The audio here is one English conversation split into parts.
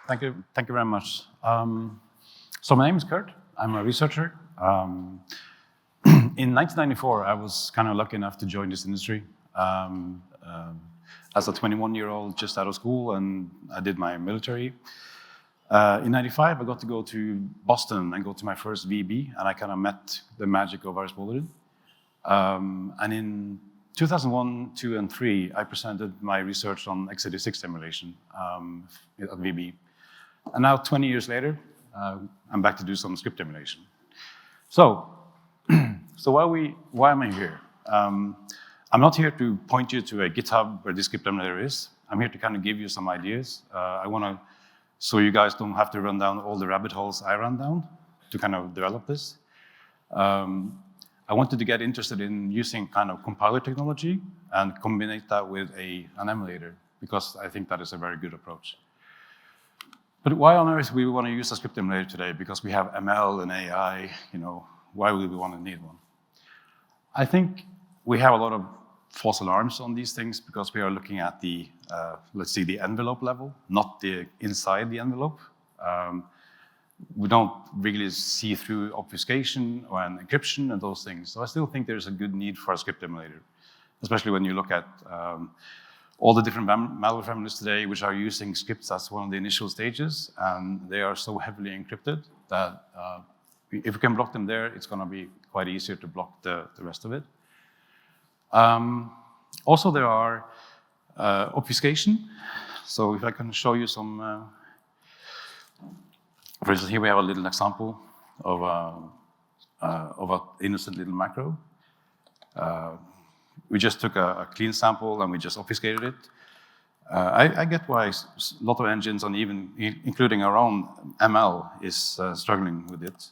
Thank you very much. So my name is Kurt. I'm a researcher. In 1994, I was kind of lucky enough to join this industry as a 21-year-old just out of school, and I did my military. In 95, I got to go to Boston and go to my first VB, and I kind of met the magic of Ars Bulletin. And in 2001, 2, and 3, I presented my research on x86 emulation at VB. And now, 20 years later, I'm back to do some script emulation. So why am I here? I'm not here to point you to a GitHub where this script emulator is. I'm here to kind of give you some ideas. I want to, so you guys don't have to run down all the rabbit holes I ran down to kind of develop this. I wanted to get interested in using kind of compiler technology and combine that with an emulator, because I think that is a very good approach. But why on earth we want to use a script emulator today? Because we have ML and AI, why would we want to need one? I think we have a lot of false alarms on these things because we are looking at the, let's see, the envelope level, not the inside the envelope. We don't really see through obfuscation and encryption and those things. So I still think there's a good need for a script emulator, especially when you look at all the different malware families today which are using scripts as one of the initial stages, and they are so heavily encrypted that if we can block them there, it's going to be quite easier to block the rest of it. Also, there are obfuscation. So if I can show you some, for instance, here we have a little example of an innocent little macro. We just took a clean sample and we just obfuscated it. I get why a lot of engines, and even including our own ML, is struggling with it.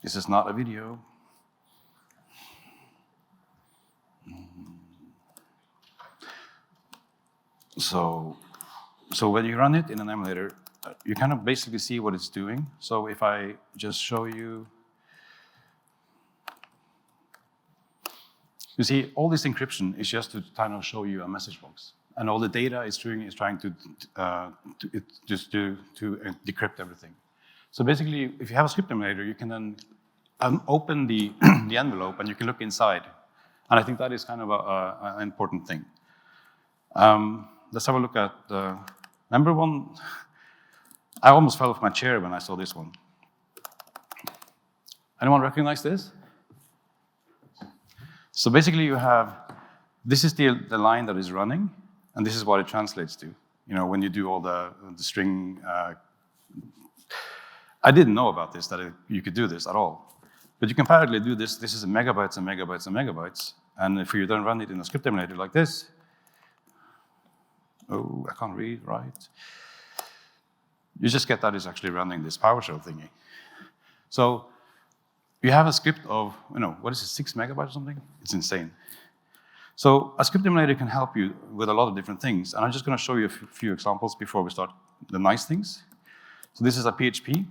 This is not a video. So when you run it in an emulator, you kind of basically see what it's doing. So if I just show you, you see all this encryption is just to kind of show you a message box, and all the data it's doing is trying to decrypt everything. So basically, if you have a script emulator, you can then open the envelope and you can look inside, and I think that is kind of an important thing. Let's have a look at number one. I almost fell off my chair when I saw this one. Anyone recognize this? So basically you have, this is the line that is running, and this is what it translates to. When you do all the string, I didn't know about this, that you could do this at all. But you can parallelly do this. This is megabytes and megabytes and megabytes. And if you then run it in a script emulator like this, oh, I can't read, right? You just get that it's actually running this PowerShell thingy. So you have a script of, what is it, 6 megabytes or something? It's insane. So a script emulator can help you with a lot of different things. And I'm just going to show you a few examples before we start the nice things. So this is a PHP.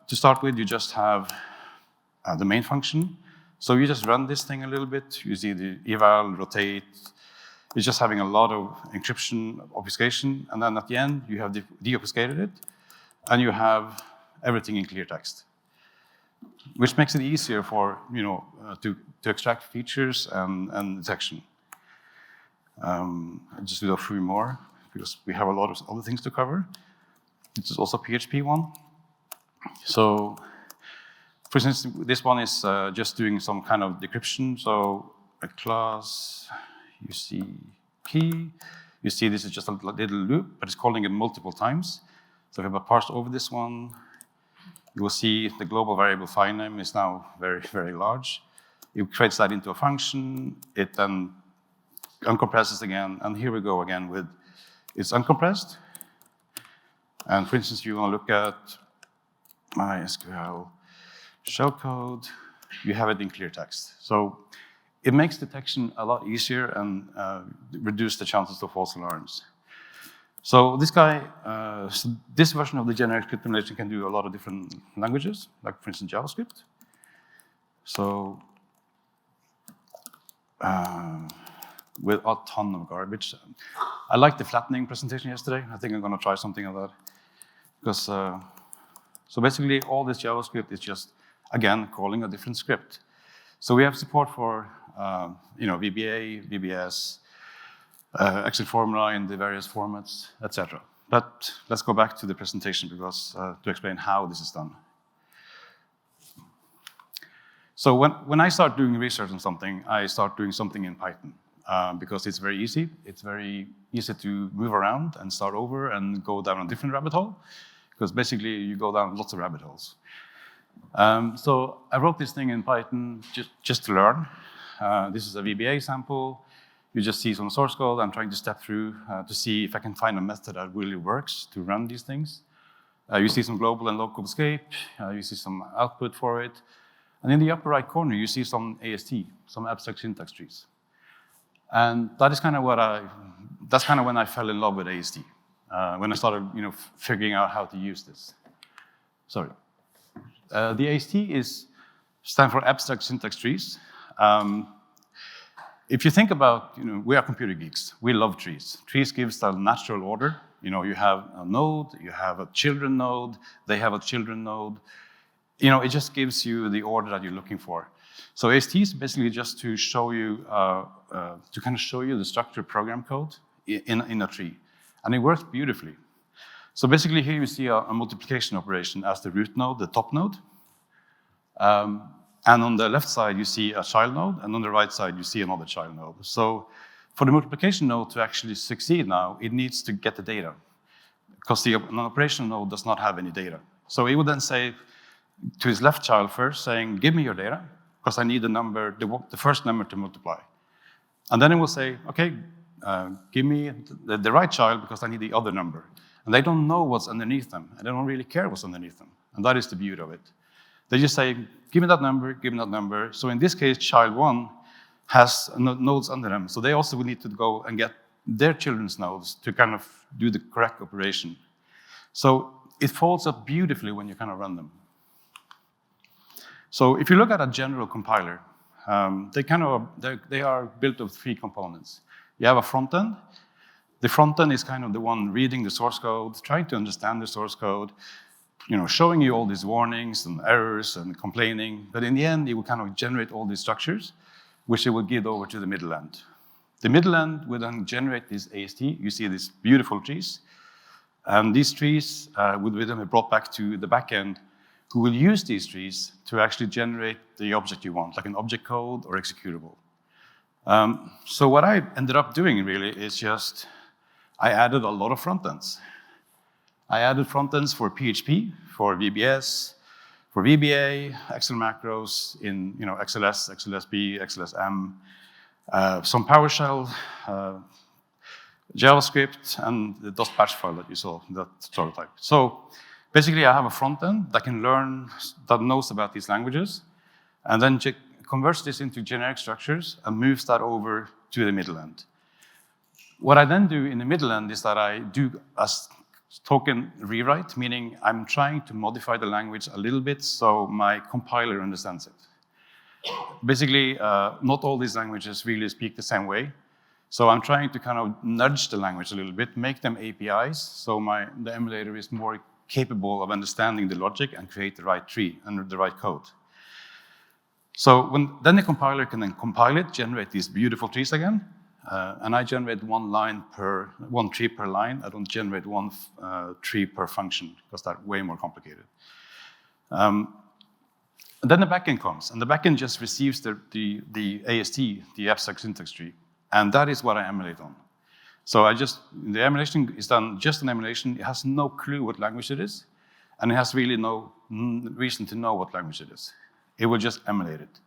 To start with, you just have the main function. So you just run this thing a little bit. You see the eval, rotate. It's just having a lot of encryption, obfuscation, and then at the end, you have deobfuscated it, and you have everything in clear text, which makes it easier for, to extract features and detection. I'll just do a few more, because we have a lot of other things to cover. This is also PHP one. So, for instance, this one is just doing some kind of decryption. So a class, you see key, you see this is just a little loop, but it's calling it multiple times. So if I parse over this one, you will see the global variable file name is now very, very large. It creates that into a function. It then uncompresses again, and here we go again with it's uncompressed. And for instance, you want to look at MySQL shellcode, you have it in clear text. So it makes detection a lot easier and reduce the chances of false alarms. So this guy, this version of the generic script emulation can do a lot of different languages, like for instance JavaScript. So with a ton of garbage. I liked the flattening presentation yesterday. I think I'm going to try something of that. Because, so basically, all this JavaScript is just, again, calling a different script. So we have support for VBA, VBS, Excel formula in the various formats, etc. But let's go back to the presentation because to explain how this is done. So when I start doing research on something, I start doing something in Python because it's very easy. It's very easy to move around and start over and go down a different rabbit hole because basically you go down lots of rabbit holes. So I wrote this thing in Python just to learn. This is a VBA sample. You just see some source code. I'm trying to step through to see if I can find a method that really works to run these things. You see some global and local escape. You see some output for it. And in the upper right corner, you see some AST, some abstract syntax trees. And that is kind of that's kind of when I fell in love with AST, when I started, figuring out how to use this. Sorry. The AST stands for abstract syntax trees. If you think about, we are computer geeks. We love trees. Trees gives a natural order. You have a node, you have a children node, they have a children node. It just gives you the order that you're looking for. So AST is basically just to show you, the structured program code in a tree. And it works beautifully. So basically here you see a multiplication operation as the root node, the top node. And on the left side, you see a child node, and on the right side, you see another child node. So for the multiplication node to actually succeed now, it needs to get the data, because an operational node does not have any data. So it would then say to his left child first, saying, give me your data, because I need the number, the first number to multiply. And then it will say, okay, give me the right child, because I need the other number. And they don't know what's underneath them, and they don't really care what's underneath them. And that is the beauty of it. They just say, give me that number, give me that number. So in this case, child 1 has nodes under them. So they also will need to go and get their children's nodes to kind of do the correct operation. So it folds up beautifully when you kind of run them. So if you look at a general compiler, they are built of 3 components. You have a front end. The front end is kind of the one reading the source code, trying to understand the source code, showing you all these warnings and errors and complaining. But in the end, it will kind of generate all these structures, which it will give over to the middle end. The middle end will then generate this AST. You see these beautiful trees. And these trees will then be brought back to the back end, who will use these trees to actually generate the object you want, like an object code or executable. So what I ended up doing really is just, I added a lot of front ends. I added front ends for PHP, for VBS, for VBA, Excel macros in XLS, XLSB, XLSM, some PowerShell, JavaScript, and the .bash file that you saw, that prototype. So basically, I have a front end that can learn, that knows about these languages, and then converts this into generic structures and moves that over to the middle end. What I then do in the middle end is that I do a token rewrite, meaning I'm trying to modify the language a little bit so my compiler understands it. Basically, not all these languages really speak the same way. So I'm trying to kind of nudge the language a little bit, make them APIs, so the emulator is more capable of understanding the logic and create the right tree and the right code. So then the compiler can then compile it, generate these beautiful trees again, and I generate one tree per line. I don't generate one tree per function, because that's way more complicated. And then the backend comes, and the backend just receives the AST, the abstract syntax tree, and that is what I emulate on. So the emulation is done just an emulation. It has no clue what language it is, and it has really no reason to know what language it is. It will just emulate it.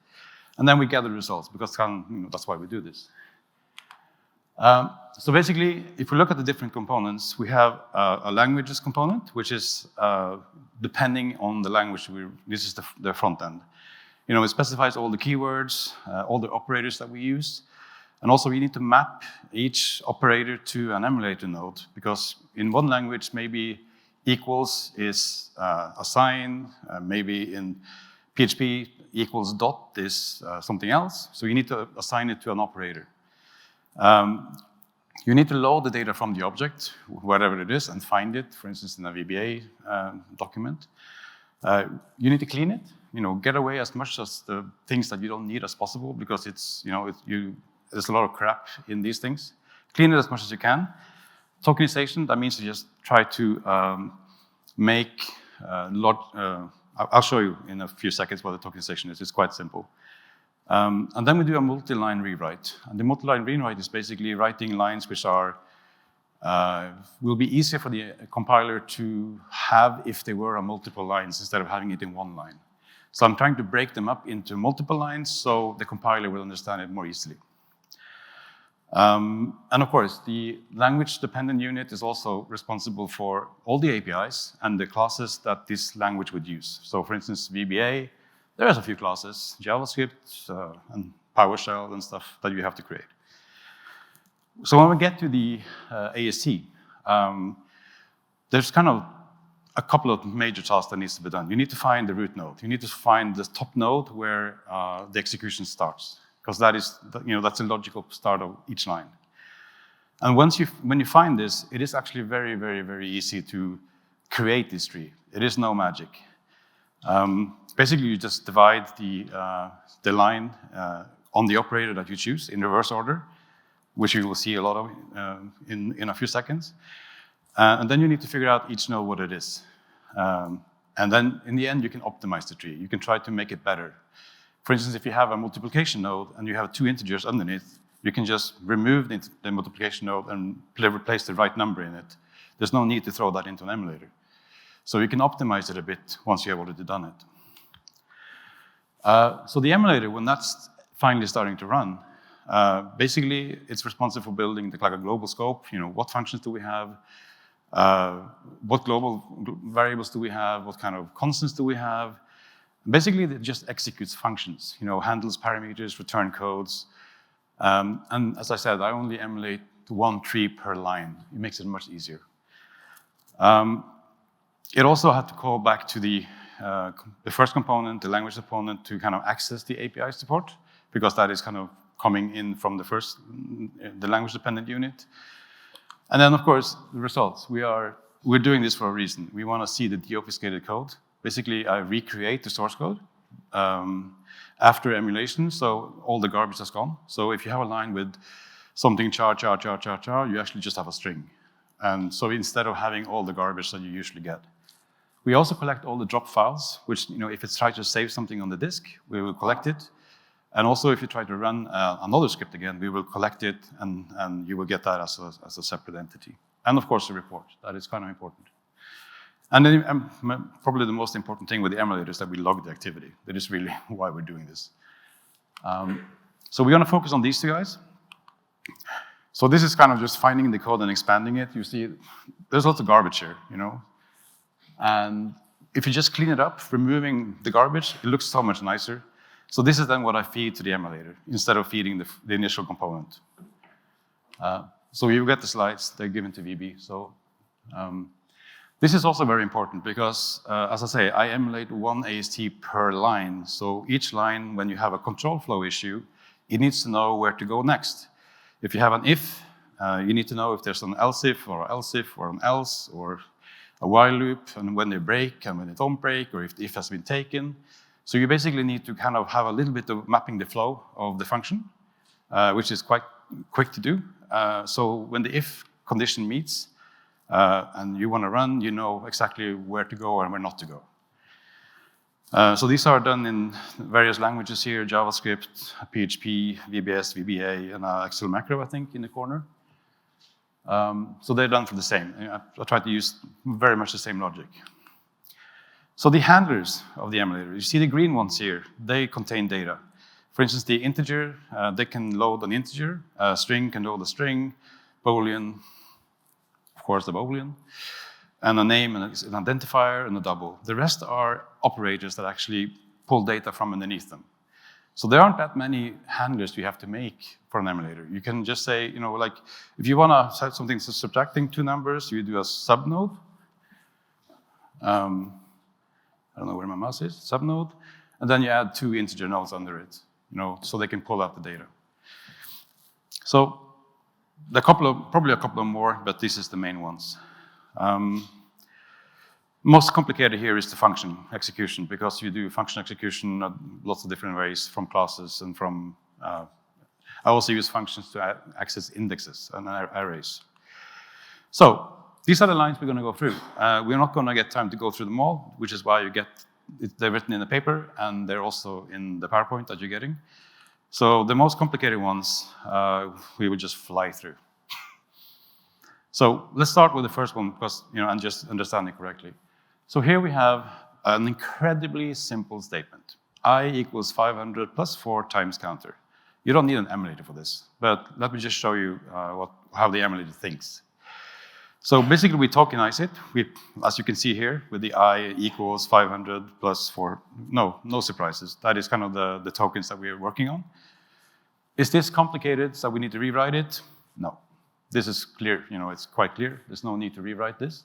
And then we gather results, because that's why we do this. So basically, if we look at the different components, we have a languages component, which is depending on the language. This is the front end. It specifies all the keywords, all the operators that we use. And also, we need to map each operator to an emulator node, because in one language, maybe equals is a sign, maybe in PHP equals dot is something else. So you need to assign it to an operator. You need to load the data from the object, whatever it is, and find it, for instance, in a VBA document. You need to clean it, get away as much as the things that you don't need as possible, because there's a lot of crap in these things. Clean it as much as you can. Tokenization, that means you just try to make I'll show you in a few seconds what the tokenization is. It's quite simple. And then we do a multi-line rewrite. And the multi-line rewrite is basically writing lines which will be easier for the compiler to have if they were on multiple lines instead of having it in one line. So I'm trying to break them up into multiple lines so the compiler will understand it more easily. And of course, the language-dependent unit is also responsible for all the APIs and the classes that this language would use. So for instance, VBA, there's a few classes, JavaScript and PowerShell and stuff that you have to create. So when we get to the AST, there's kind of a couple of major tasks that needs to be done. You need to find the root node. You need to find the top node where the execution starts, because that's a logical start of each line. And when you find this, it is actually very, very, very easy to create this tree. It is no magic. Basically, you just divide the line on the operator that you choose in reverse order, which you will see a lot of in a few seconds. And then you need to figure out each node what it is. And then in the end, you can optimize the tree. You can try to make it better. For instance, if you have a multiplication node and you have 2 integers underneath, you can just remove the multiplication node and replace the right number in it. There's no need to throw that into an emulator. So you can optimize it a bit once you have already done it. So the emulator, when that's finally starting to run, basically it's responsible for building like a global scope. What functions do we have? What global variables do we have? What kind of constants do we have? Basically, it just executes functions, handles parameters, return codes. And as I said, I only emulate 1 tree per line. It makes it much easier. It also had to call back to the first component, the language component, to kind of access the API support, because that is kind of coming in from the language-dependent unit. And then, of course, the results. We're doing this for a reason. We want to see the deobfuscated code. Basically, I recreate the source code after emulation, so all the garbage has gone. So if you have a line with something char, char, char, char, char, you actually just have a string. And so instead of having all the garbage that you usually get. We also collect all the drop files, which, if it's trying to save something on the disk, we will collect it. And also, if you try to run another script again, we will collect it, and you will get that as a separate entity. And of course, the report. That is kind of important. And then probably the most important thing with the emulator is that we log the activity. That is really why we're doing this. So we're going to focus on these 2 guys. So this is kind of just finding the code and expanding it. You see, there's lots of garbage here, And if you just clean it up, removing the garbage, it looks so much nicer. So this is then what I feed to the emulator, instead of feeding the initial component. So you get the slides, they're given to VB. So this is also very important because, as I say, I emulate 1 AST per line. So each line, when you have a control flow issue, it needs to know where to go next. If you have an if, you need to know if there's an else if or an else or a while loop, and when they break and when they don't break, or if the if has been taken. So you basically need to kind of have a little bit of mapping the flow of the function, which is quite quick to do. So when the if condition meets and you want to run, you know exactly where to go and where not to go. So these are done in various languages here: JavaScript, PHP, VBS, VBA, and Excel macro, I think, in the corner. So they're done for the same. I try to use very much the same logic. So the handlers of the emulator, you see the green ones here, they contain data. For instance, the integer, they can load an integer, string can load a string, Boolean, of course the Boolean, and a name and an identifier and a double. The rest are operators that actually pull data from underneath them. So there aren't that many handlers you have to make for an emulator. You can just say, like if you want to set something subtracting 2 numbers, you do a subnode. I don't know where my mouse is, subnode, and then you add 2 integer nodes under it, so they can pull out the data. So probably a couple of more, but this is the main ones. Most complicated here is the function execution, because you do function execution lots of different ways from classes and from, I also use functions to access indexes and arrays. So these are the lines we're going to go through. We're not going to get time to go through them all, which is why they're written in the paper, and they're also in the PowerPoint that you're getting. So the most complicated ones, we will just fly through. So let's start with the first one, because, and just understand it correctly. So here we have an incredibly simple statement. I equals 500 plus 4 times counter. You don't need an emulator for this, but let me just show you how the emulator thinks. So basically we tokenize it. As you can see here, with the I equals 500 plus 4. No surprises. That is kind of the tokens that we are working on. Is this complicated so we need to rewrite it? No. This is clear, it's quite clear. There's no need to rewrite this.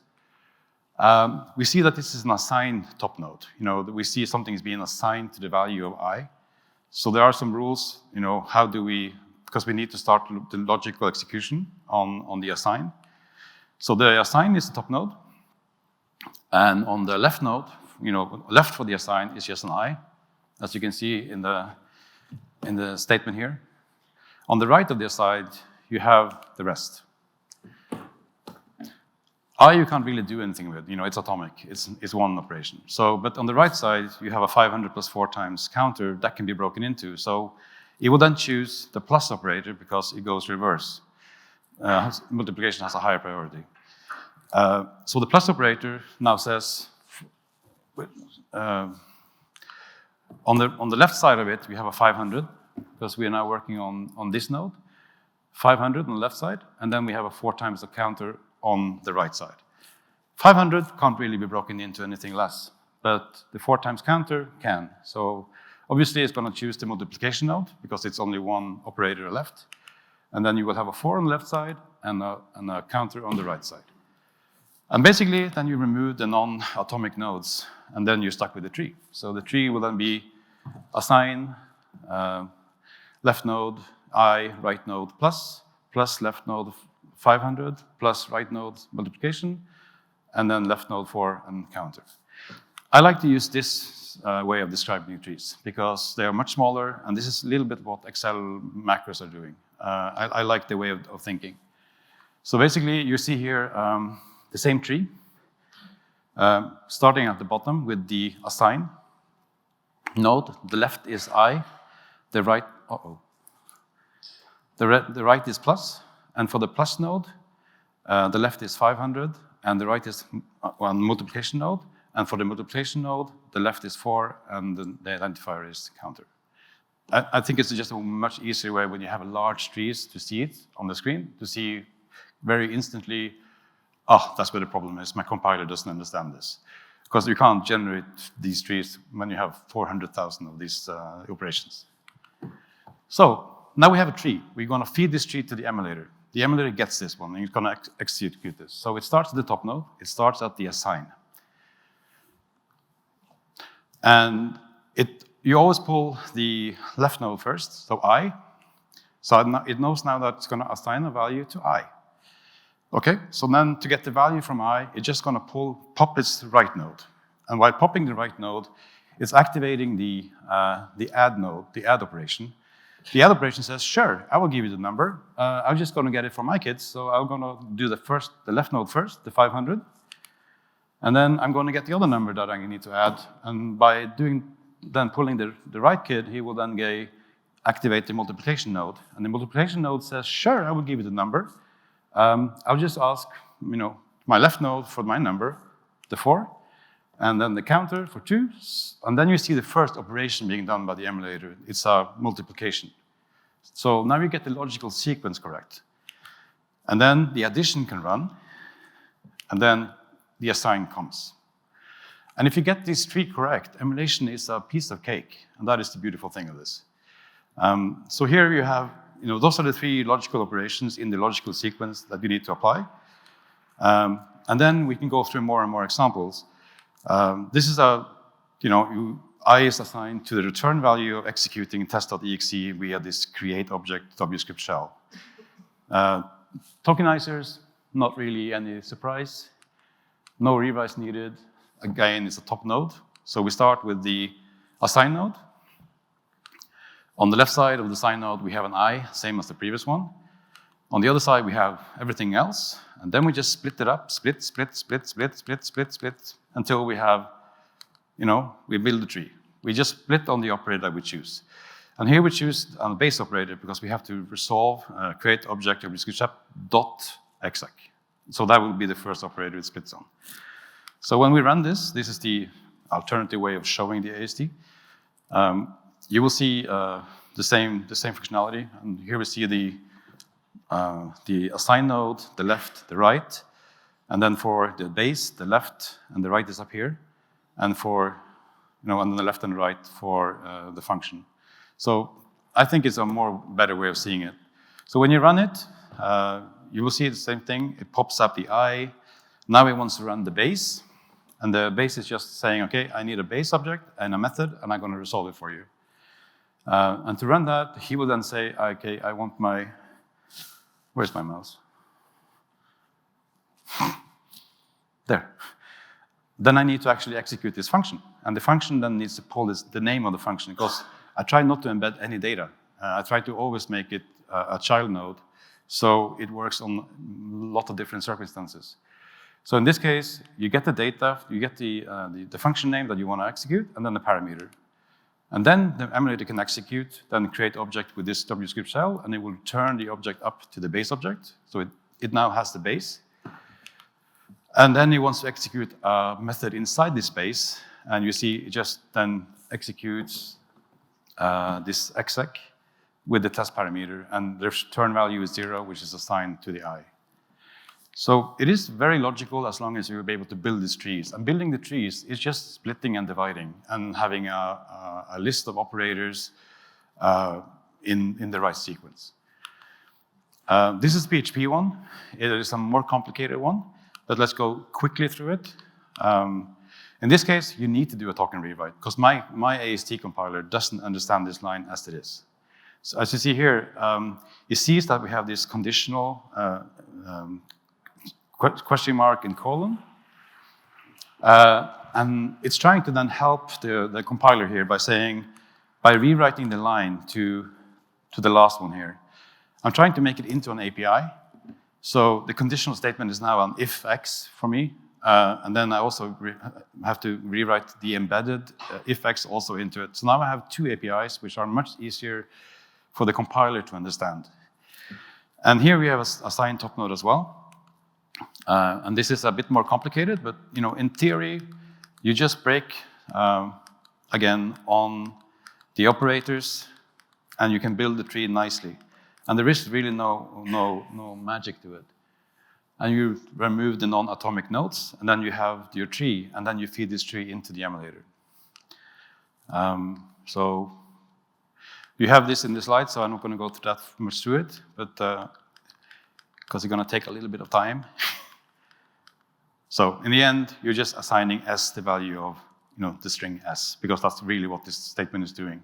We see that this is an assigned top node. We see something is being assigned to the value of I. So there are some rules, how do we, because we need to start the logical execution on the assign. So the assign is the top node. And on the left node, left for the assign is just an I, as you can see in the statement here. On the right of the assign, you have the rest. I you can't really do anything with. It's atomic. It's one operation. So, but on the right side, you have a 500 plus 4 times counter that can be broken into. So it will then choose the plus operator because it goes reverse. Multiplication has a higher priority. So the plus operator now says, on the left side of it, we have a 500 because we are now working on this node. 500 on the left side, and then we have a 4 times the counter on the right side. 500 can't really be broken into anything less, but the 4 times counter can. So obviously it's going to choose the multiplication node because it's only one operator left. And then you will have a 4 on the left side and a counter on the right side. And basically then you remove the non-atomic nodes and then you're stuck with the tree. So the tree will then be assign, left node, I, right node plus left node 500 plus right node multiplication, and then left node 4 and counter. I like to use this way of describing trees because they are much smaller, and this is a little bit what Excel macros are doing. I like the way of thinking. So basically, you see here the same tree, starting at the bottom with the assign node. The left is I, the right, the right is plus. And for the plus node, the left is 500, and the right is one multiplication node. And for the multiplication node, the left is 4, and the identifier is counter. I think it's just a much easier way when you have large trees to see it on the screen, to see very instantly, that's where the problem is. My compiler doesn't understand this. Because you can't generate these trees when you have 400,000 of these operations. So now we have a tree. We're going to feed this tree to the emulator. The emulator gets this one, and it's going to execute this. So it starts at the top node. It starts at the assign. And you always pull the left node first, so I. So it knows now that it's going to assign a value to I. Okay, so then to get the value from I, it's just going to pop its right node. And while popping the right node, it's activating the add node, the add operation. The add operation says, sure, I will give you the number. I'm just going to get it from my kids, so I'm going to do the left node first, the 500. And then I'm going to get the other number that I need to add. And by pulling the right kid, he will then activate the multiplication node. And the multiplication node says, sure, I will give you the number. I'll just ask, my left node for my number, the 4, and then the counter for 2. And then you see the first operation being done by the emulator. It's a multiplication. So now you get the logical sequence correct. And then the addition can run, and then the assign comes. And if you get this tree correct, emulation is a piece of cake, and that is the beautiful thing of this. So here you have, those are the 3 logical operations in the logical sequence that you need to apply. And then we can go through more and more examples. This is I is assigned to the return value of executing test.exe via this create object JavaScript shell. Tokenizers, not really any surprise. No rewrites needed. Again, it's a top node. So we start with the assign node. On the left side of the assign node, we have an I, same as the previous one. On the other side, we have everything else. And then we just split it up, split, until we have, we build a tree. We just split on the operator that we choose. And here we choose on the base operator because we have to resolve, create object obfuscated.exec. So that will be the first operator it splits on. So when we run this is the alternative way of showing the AST. You will see the same functionality. And here we see the assign node, the left, the right. And then for the base, the left and the right is up here. And for, and the left and right for the function. So I think it's a better way of seeing it. So when you run it, you will see the same thing. It pops up the I. Now it wants to run the base. And the base is just saying, okay, I need a base object and a method, and I'm going to resolve it for you. And to run that, he will then say, okay, I want where's my mouse? There. Then I need to actually execute this function. And the function then needs to pull the name of the function, because I try not to embed any data. I try to always make it a child node, so it works on a lot of different circumstances. So in this case, you get the data, you get the function name that you want to execute, and then the parameter. And then the emulator can execute, then create object with this JavaScript shell, and it will turn the object up to the base object. So it now has the base. And then it wants to execute a method inside this base, and you see it just then executes this exec with the test parameter, and the return value is 0, which is assigned to the I. So it is very logical as long as you'll be able to build these trees. And building the trees is just splitting and dividing and having a list of operators in the right sequence. This is PHP one. It is a more complicated one, but let's go quickly through it. In this case, you need to do a token rewrite because my AST compiler doesn't understand this line as it is. So as you see here, it sees that we have this conditional question mark and colon. And it's trying to then help the compiler here by rewriting the line to the last one here. I'm trying to make it into an API. So the conditional statement is now an if x for me. And then I also have to rewrite the embedded if x also into it. So now I have two APIs, which are much easier for the compiler to understand. And here we have a signed top node as well. And this is a bit more complicated, but in theory, you just break again on the operators, and you can build the tree nicely. And there is really no magic to it. And you remove the non-atomic nodes, and then you have your tree, and then you feed this tree into the emulator. So you have this in the slide, so I'm not going to go that much through it, but because it's going to take a little bit of time. So in the end, you're just assigning s the value of the string s, because that's really what this statement is doing.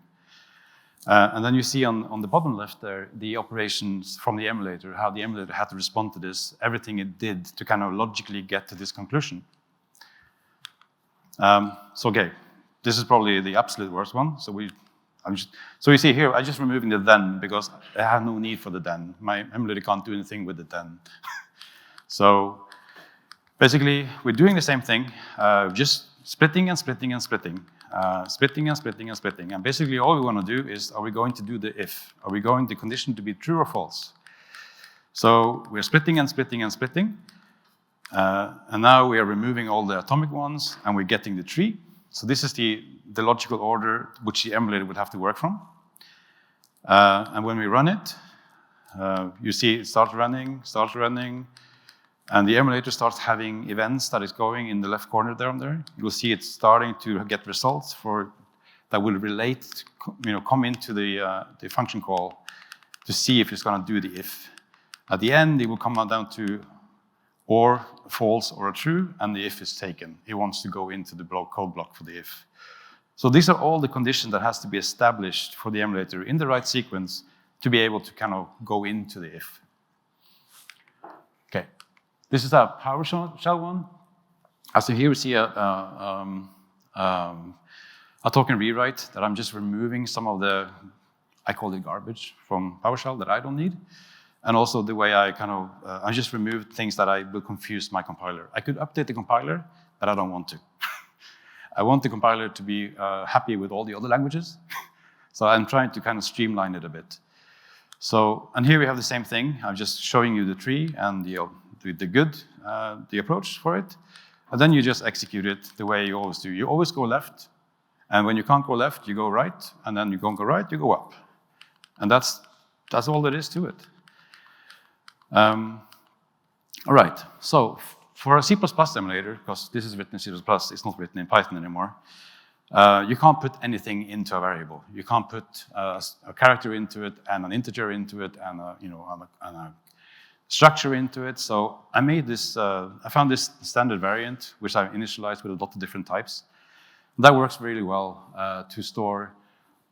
And then you see on the bottom left there, the operations from the emulator, how the emulator had to respond to this, everything it did to kind of logically get to this conclusion. So okay, this is probably the absolute worst one. So you see here, I'm just removing the then because I have no need for the then. My emulator can't do anything with the then. So basically, we're doing the same thing, just splitting and splitting and splitting. Splitting and splitting and splitting. And basically all we want to do is, are we going to do the if? Are we going the condition to be true or false? So we're splitting and splitting and splitting. And now we are removing all the atomic ones, and we're getting the tree. So this is the logical order which the emulator would have to work from. And when we run it, you see it starts running, and the emulator starts having events that is going in the left corner down there. You'll see it's starting to get results that will relate, come into the function call to see if it's going to do the if. At the end, it will come down to or false or a true, and the if is taken. It wants to go into the code block for the if. So these are all the conditions that has to be established for the emulator in the right sequence to be able to kind of go into the if. This is a PowerShell one. So here we see a token rewrite that I'm just removing some of the, I call it garbage from PowerShell that I don't need. And also the way I I just removed things that I will confuse my compiler. I could update the compiler, but I don't want to. I want the compiler to be happy with all the other languages. So I'm trying to kind of streamline it a bit. So, and here we have the same thing. I'm just showing you the tree and the approach for it. And then you just execute it the way you always do. You always go left. And when you can't go left, you go right. And then you can't go right, you go up. And that's all there is to it. All right, so for a C++ emulator, because this is written in C++, it's not written in Python anymore, you can't put anything into a variable. You can't put a character into it and an integer into it and a structure into it. So I made this, I found this standard variant, which I initialized with a lot of different types. That works really well to store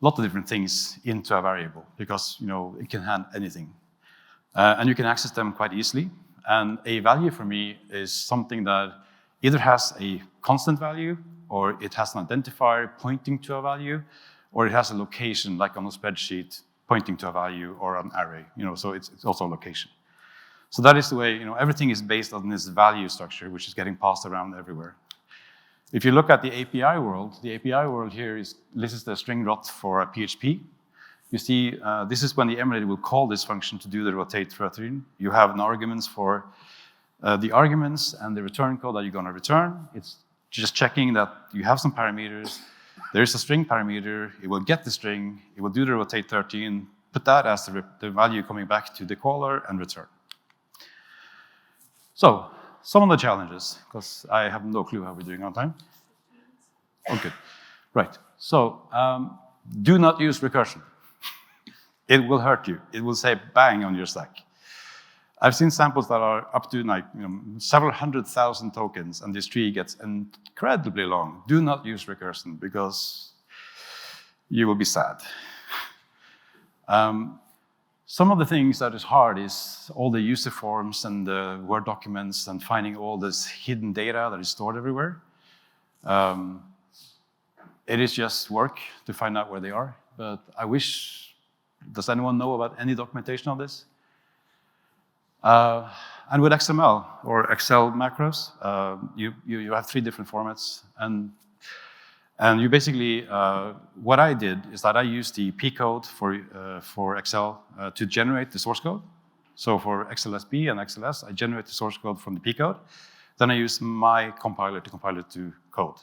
a lot of different things into a variable because it can handle anything. And you can access them quite easily. And a value for me is something that either has a constant value, or it has an identifier pointing to a value, or it has a location, like on a spreadsheet, pointing to a value or an array. So it's also a location. So that is the way, everything is based on this value structure, which is getting passed around everywhere. If you look at the API world here this is the string rot for a PHP. You see, this is when the emulator will call this function to do the rotate 13. You have an arguments for the arguments and the return code that you're going to return. It's just checking that you have some parameters. There is a string parameter. It will get the string. It will do the rotate 13, put that as the value coming back to the caller, and return. So, some of the challenges, because I have no clue how we're doing on time. Okay, right. So, do not use recursion. It will hurt you. It will say bang on your stack. I've seen samples that are up to several 100,000 tokens, and this tree gets incredibly long. Do not use recursion because you will be sad. Some of the things that is hard is all the user forms and the Word documents and finding all this hidden data that is stored everywhere. It is just work to find out where they are, but I wish. Does anyone know about any documentation of this? And with XML or Excel macros, you have 3 different formats. And you basically, what I did is that I used the P code for Excel to generate the source code. So for XLSB and XLS, I generate the source code from the P code. Then I use my compiler to compile it to code.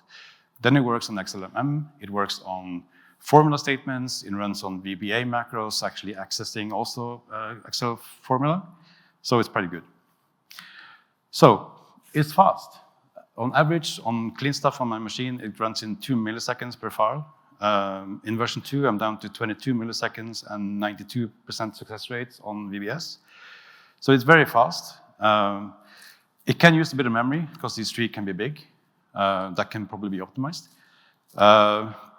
Then it works on XLMM, it works on formula statements, it runs on VBA macros, actually accessing also Excel formula. So it's pretty good. So it's fast. On average, on clean stuff on my machine, it runs in 2 milliseconds per file. In version 2, I'm down to 22 milliseconds and 92% success rates on VBS. So it's very fast. It can use a bit of memory because these trees can be big. That can probably be optimized.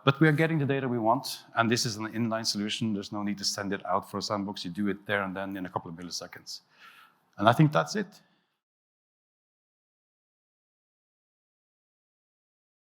But we are getting the data we want, and this is an inline solution. There's no need to send it out for a sandbox. You do it there and then in a couple of milliseconds. And I think that's it.